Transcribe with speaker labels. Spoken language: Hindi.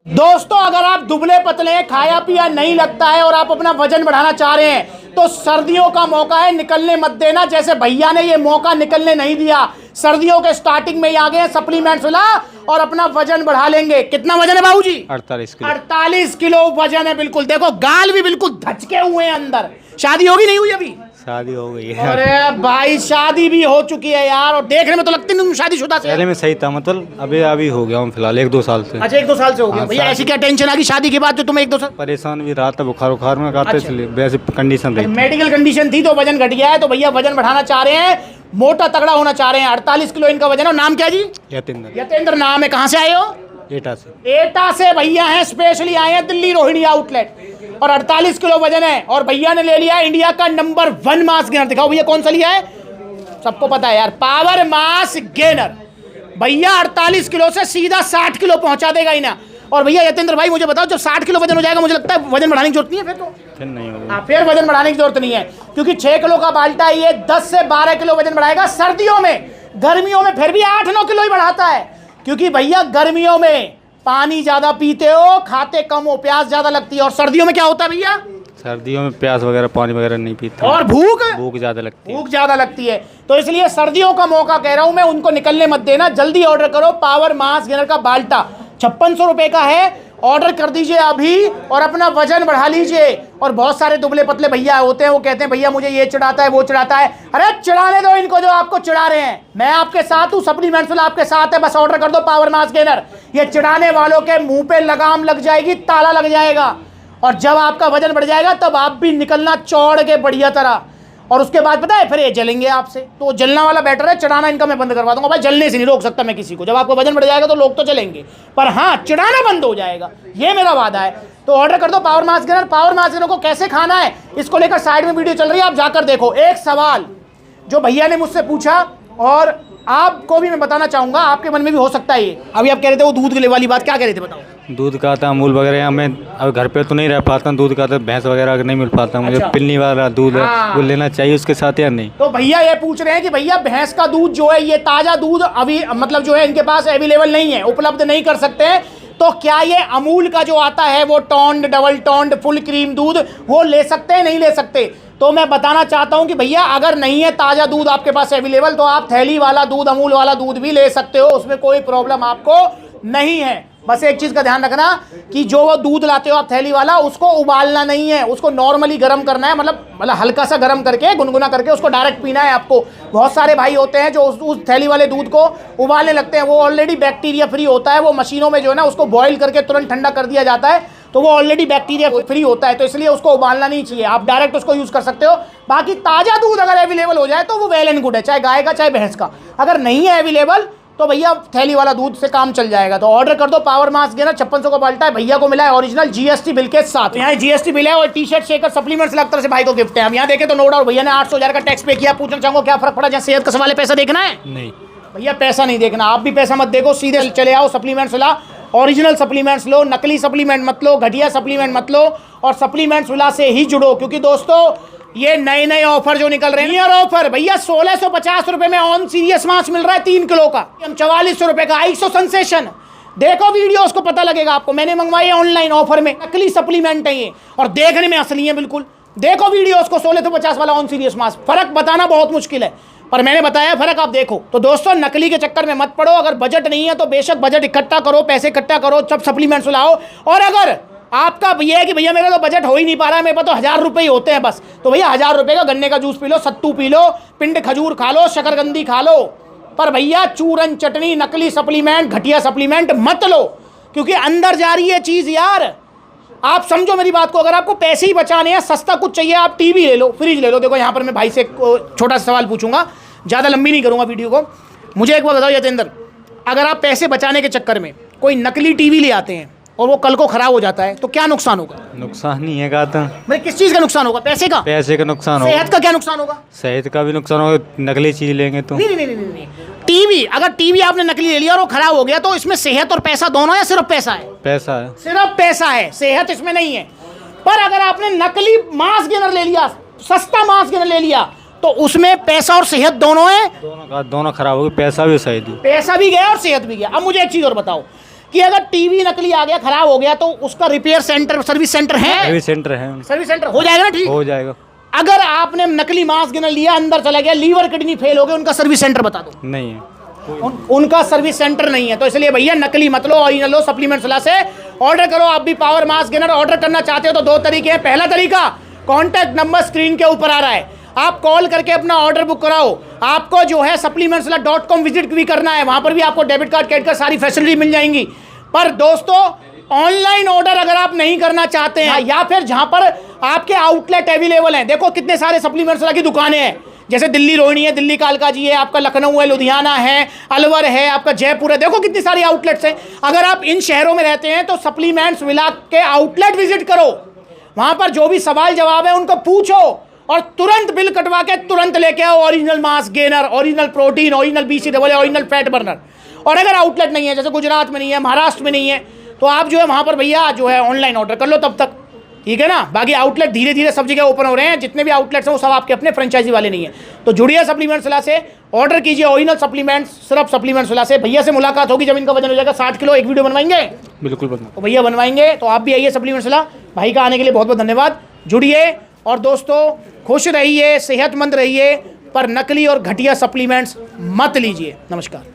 Speaker 1: दोस्तों अगर आप दुबले पतले खाया पिया नहीं लगता है और आप अपना वजन बढ़ाना चाह रहे हैं तो सर्दियों का मौका है, निकलने मत देना। जैसे भैया ने ये मौका निकलने नहीं दिया, सर्दियों के स्टार्टिंग में ही आ गए सप्लीमेंट्स ला और अपना वजन बढ़ा लेंगे। कितना वजन है बाबूजी?
Speaker 2: 48 किलो।
Speaker 1: 48 किलो वजन है। बिल्कुल देखो, गाल भी बिल्कुल धचके हुए हैं अंदर। शादी होगी नहीं हुई अभी?
Speaker 2: शादी हो गई है।
Speaker 1: अरे भाई शादी भी हो चुकी है यार, और देखने में तो लगती नहीं शादीशुदा से।
Speaker 2: पहले में सही था, मतलब अभी हो गया हूँ फिलहाल 1-2 साल से।
Speaker 1: अच्छा 1-2 साल से हो गया।
Speaker 2: हाँ,
Speaker 1: भैया ऐसी क्या टेंशन आ गई शादी के बाद जो तुम्हें 1-2 साल?
Speaker 2: परेशान भी रहा था, बुखार में आते
Speaker 1: अच्छा।
Speaker 2: इसलिए वैसे कंडीशन रही।
Speaker 1: मेडिकल कंडीशन थी तो वजन घट गया है। तो भैया वजन बढ़ाना चाह रहे हैं, मोटा तगड़ा होना चाह रहे हैं। 48 किलो इनका वजन है। नाम क्या जी? यतेंद्र नाम है। कहाँ से आए हो? एटा से भैया हैं, स्पेशली आए हैं दिल्ली रोहिणी आउटलेट। और 48 किलो वजन है और भैया ने ले लिया इंडिया का नंबर 1 मास गेनर। दिखाओ भैया कौन सा लिया है, सबको पता है यार, पावर मास गेनर। भैया 48 किलो से सीधा 60 किलो पहुंचा देगा इन्हें। और भैया यतेंद्र भाई मुझे बताओ, जब 60 किलो वजन हो जाएगा मुझे लगता है वजन बढ़ाने की जरूरत नहीं है फिर तो?
Speaker 2: फिर नहीं होगा।
Speaker 1: फिर वजन बढ़ाने की जरूरत नहीं है, क्योंकि 6 किलो का बाल्टा ये 10 से 12 किलो वजन बढ़ाएगा सर्दियों में। गर्मियों में फिर भी 8-9 किलो ही बढ़ाता है, क्योंकि भैया गर्मियों में पानी ज्यादा पीते हो, खाते कम हो, प्यास ज्यादा लगती है। और सर्दियों में क्या होता है भैया?
Speaker 2: सर्दियों में प्यास वगैरह पानी वगैरह नहीं पीते
Speaker 1: और भूख
Speaker 2: ज्यादा लगती है।
Speaker 1: तो इसलिए सर्दियों का मौका कह रहा हूं मैं, उनको निकलने मत देना। जल्दी ऑर्डर करो पावर मास गेनर का बाल्टा, 5600 रुपए का है। ऑर्डर कर दीजिए अभी और अपना वजन बढ़ा लीजिए। और बहुत सारे दुबले पतले भैया होते हैं, वो कहते हैं भैया मुझे ये चिढ़ाता है वो चिढ़ाता है। अरे चिढ़ाने दो इनको जो आपको चिढ़ा रहे हैं। मैं आपके साथ हूं, सप्लीमेंट्स आपके साथ है। बस ऑर्डर कर दो पावर मास गेनर। ये चिढ़ाने वालों के मुंह पे लगाम लग जाएगी, ताला लग जाएगा। और जब आपका वजन बढ़ जाएगा तब आप भी निकलना चौड़ के बढ़िया तरह। और उसके बाद पता है फिर ये जलेंगे आपसे। तो जलना वाला बेटर है, चिढ़ाना इनका मैं बंद करवा दूंगा। भाई जलने से नहीं रोक सकता मैं किसी को। जब आपका वजन बढ़ जाएगा तो लोग तो चलेंगे, पर हाँ चिढ़ाना बंद हो जाएगा, ये मेरा वादा है। तो ऑर्डर कर दो power mass gainer. Power mass gainer को कैसे खाना है इसको लेकर साइड में वीडियो चल रही है, आप जाकर देखो। एक सवाल जो भैया ने मुझसे पूछा और आपको भी मैं बताना चाहूंगा, आपके मन में भी हो सकता है ये। अभी आप कह रहे थे वो दूध वाली बात, क्या कह रहे थे बताओ?
Speaker 2: दूध का आता अमूल वगैरह, मैं अब घर पे तो नहीं रह पाता, दूध का आता भैंस वगैरह नहीं मिल पाता मुझे।
Speaker 1: अच्छा।
Speaker 2: पिल्ली वाला दूध है वो लेना चाहिए उसके साथ या नहीं?
Speaker 1: तो भैया ये पूछ रहे हैं कि भैया भैंस का दूध जो है, ये ताजा दूध अभी मतलब जो है इनके पास अवेलेबल नहीं है, उपलब्ध नहीं कर सकते हैं। तो क्या ये अमूल का जो आता है वो toned, double toned, full cream दूध वो ले सकते हैं? नहीं ले सकते। तो मैं बताना चाहता हूं कि भैया अगर नहीं है ताजा दूध आपके पास अवेलेबल तो आप थैली वाला दूध, अमूल वाला दूध भी ले सकते हो, उसमें कोई प्रॉब्लम आपको नहीं है। बस एक चीज का ध्यान रखना कि जो वो दूध लाते हो आप थैली वाला, उसको उबालना नहीं है, उसको नॉर्मली गर्म करना है। मतलब हल्का सा गर्म करके, गुनगुना करके उसको डायरेक्ट पीना है आपको। बहुत सारे भाई होते हैं जो उस थैली वाले दूध को उबालने लगते हैं, वो ऑलरेडी बैक्टीरिया फ्री होता है। वो मशीनों में जो है ना उसको बॉईल करके तुरंत ठंडा कर दिया जाता है, तो वो ऑलरेडी बैक्टीरिया फ्री होता है। तो इसलिए उसको उबालना नहीं चाहिए, आप डायरेक्ट उसको यूज कर सकते हो। बाकी ताजा दूध अगर अवेलेबल हो जाए तो वो वेल एंड गुड है, चाहे गाय का चाहे भैंस का। अगर नहीं है अवेलेबल तो भैया थैली वाला दूध से काम चल जाएगा। तो ऑर्डर कर दो पावर मास गेनर, 5600 का बाल्टा है। भैया को मिला है ओरिजिनल जीएसटी बिल के साथ। यहाँ जीएसटी बिल है और टी-शर्ट, शेकर, सप्लीमेंट्स अलग तरह से भाई को गिफ्ट है। हम यहाँ देखें तो नो डाउट भैया ने 800,000 का टैक्स पे किया। पूछना चाहूंगा क्या फर्क पड़ा? जहाँ सेहत का सवाल है, पैसा देखना है?
Speaker 2: नहीं
Speaker 1: भैया पैसा नहीं देखना, आप भी पैसा मत देखो, सीधे चले आओ सप्लीमेंट्स ला। ओरिजिनल सप्लीमेंट्स लो, नकली सप्लीमेंट मत लो, घटिया सप्लीमेंट मत लो, और सप्लीमेंट्स विला से ही जुड़ो। क्योंकि दोस्तों ये नए नए ऑफर जो निकल रहे हैं, ईयर ऑफर भैया 1650 रुपए में ऑन सीरियस मास मिल रहा है 3 किलो का। हम 4400 रुपए का आइसो सेंसेशन। देखो वीडियो, उसको पता लगेगा आपको। मैंने मंगवाई ऑनलाइन ऑफर में, नकली सप्लीमेंट है ये और देखने में असली है बिल्कुल। देखो वीडियो उसको, 1650 वाला ऑन सीरियस मास। फर्क बताना बहुत मुश्किल है, पर मैंने बताया फर्क, आप देखो। तो दोस्तों नकली के चक्कर में मत पड़ो। अगर बजट नहीं है तो बेशक बजट इकट्ठा करो, पैसे इकट्ठा करो, सब सप्लीमेंट्स लाओ। और अगर आपका ये है कि भैया मेरा तो बजट हो ही नहीं पा रहा है, मेरे पास तो 1000 रुपये ही होते हैं बस, तो भैया 1000 रुपये का गन्ने का जूस पी लो, सत्तू पी लो, पिंड खजूर खा लो, शकरकंदी खा लो। पर भैया चूरन चटनी, नकली सप्लीमेंट, घटिया सप्लीमेंट मत लो, क्योंकि अंदर जा रही है चीज़ यार। आप समझो मेरी बात को, अगर आपको पैसे ही बचाने हैं, सस्ता कुछ चाहिए, आप टीवी ले लो, फ्रिज ले लो। देखो यहाँ पर मैं भाई से एक छोटा सा सवाल पूछूंगा, ज़्यादा लंबी नहीं करूँगा वीडियो को। मुझे एक बात बताओ यतेंद्र, अगर आप पैसे बचाने के चक्कर में कोई नकली टीवी ले आते हैं और वो कल को खराब हो जाता है तो क्या नुकसान होगा?
Speaker 2: नुकसान नहीं है कहा था
Speaker 1: भाई, किस चीज़ का नुकसान होगा? पैसे का?
Speaker 2: पैसे का नुकसान होगा।
Speaker 1: सेहत का क्या नुकसान होगा?
Speaker 2: सेहत का भी नुकसान होगा, नकली चीज लेंगे तो।
Speaker 1: नहीं। टीवी, अगर टीवी आपने नकली ले लिया और वो खराब हो गया तो इसमें सेहत और पैसा दोनों या सिर्फ पैसा है?
Speaker 2: पैसा है,
Speaker 1: सिर्फ पैसा है, सेहत इसमें नहीं है। पर अगर आपने नकली मास गेनर ले लिया, सस्ता मास गेनर ले लिया, तो उसमें पैसा और सेहत दोनों है।
Speaker 2: दोनों खराब हो गए, पैसा भी सही दी,
Speaker 1: पैसा भी गया और सेहत भी गया। अब मुझे एक चीज और बताओ, कि अगर टीवी नकली आ गया, खराब हो गया, तो उसका रिपेयर सेंटर, सर्विस सेंटर है,
Speaker 2: सर्विस सेंटर है,
Speaker 1: सर्विस सेंटर हो जाएगा ना ठीक।
Speaker 2: हो जाएगा।
Speaker 1: अगर आपने नकली मांस गिनर लिया, अंदर चला गया, लीवर किडनी फेल हो गए, उनका सर्विस सेंटर बता दो।
Speaker 2: नहीं है,
Speaker 1: उनका सर्विस सेंटर नहीं है। तो इसलिए भैया नकली मत लो, ओरिजिनल लो। सप्लीमेंट सलाह से ऑर्डर करो। आप भी पावर मास गेनर ऑर्डर करना चाहते हो तो दो तरीके हैं। पहला तरीका, कॉन्टैक्ट नंबर स्क्रीन के ऊपर आ रहा है, आप कॉल करके अपना ऑर्डर बुक कराओ। आपको जो है supplementsala.com विजिट भी करना है, वहां पर भी आपको डेबिट कार्ड, क्रेडिट कार्ड सारी फैसिलिटी मिल जाएंगी। पर दोस्तों ऑनलाइन ऑर्डर अगर आप नहीं करना चाहते हैं, या फिर जहां पर आपके आउटलेट अवेलेबल हैं, देखो कितने सारे सप्लीमेंट्सला की दुकानें हैं, जैसे दिल्ली रोहिणी है, दिल्ली कालका जी है, आपका लखनऊ है, लुधियाना है, अलवर है, आपका जयपुर है, देखो कितनी सारी आउटलेट्स हैं। अगर आप इन शहरों में रहते हैं तो सप्लीमेंट्स विला के आउटलेट विजिट करो, वहां पर जो भी सवाल जवाब है उनको पूछो और तुरंत बिल कटवा के तुरंत लेके आओ original mass gainer, original protein, original BCAA, original fat burner. और अगर आउटलेट नहीं है, जैसे गुजरात में नहीं है, महाराष्ट्र में नहीं है, तो आप जो है वहां पर भैया जो है ऑनलाइन ऑर्डर कर लो तब तक, ठीक है ना। बाकी आउटलेट धीरे धीरे सब जगह ओपन हो रहे हैं, जितने भी आउटलेट्स हैं वो सब आपके अपने फ्रेंचाइजी वाले नहीं है। तो जुड़िए सप्लीमेंट सलाह से, ऑर्डर कीजिए ओरिजिनल सप्लीमेंट्स, सिर्फ सप्लीमेंट सलाह से। भैया से मुलाकात होगी जब इनका वजन हो जाएगा 60 किलो, एक वीडियो बनवाएंगे,
Speaker 2: बिल्कुल बनवा।
Speaker 1: तो भैया बनवाएंगे। तो आप भी आइए सप्लीमेंट सलाह। भाई का आने के लिए बहुत बहुत धन्यवाद। जुड़िए और दोस्तों खुश रहिए, सेहतमंद रहिए, पर नकली और घटिया सप्लीमेंट्स मत लीजिए। नमस्कार।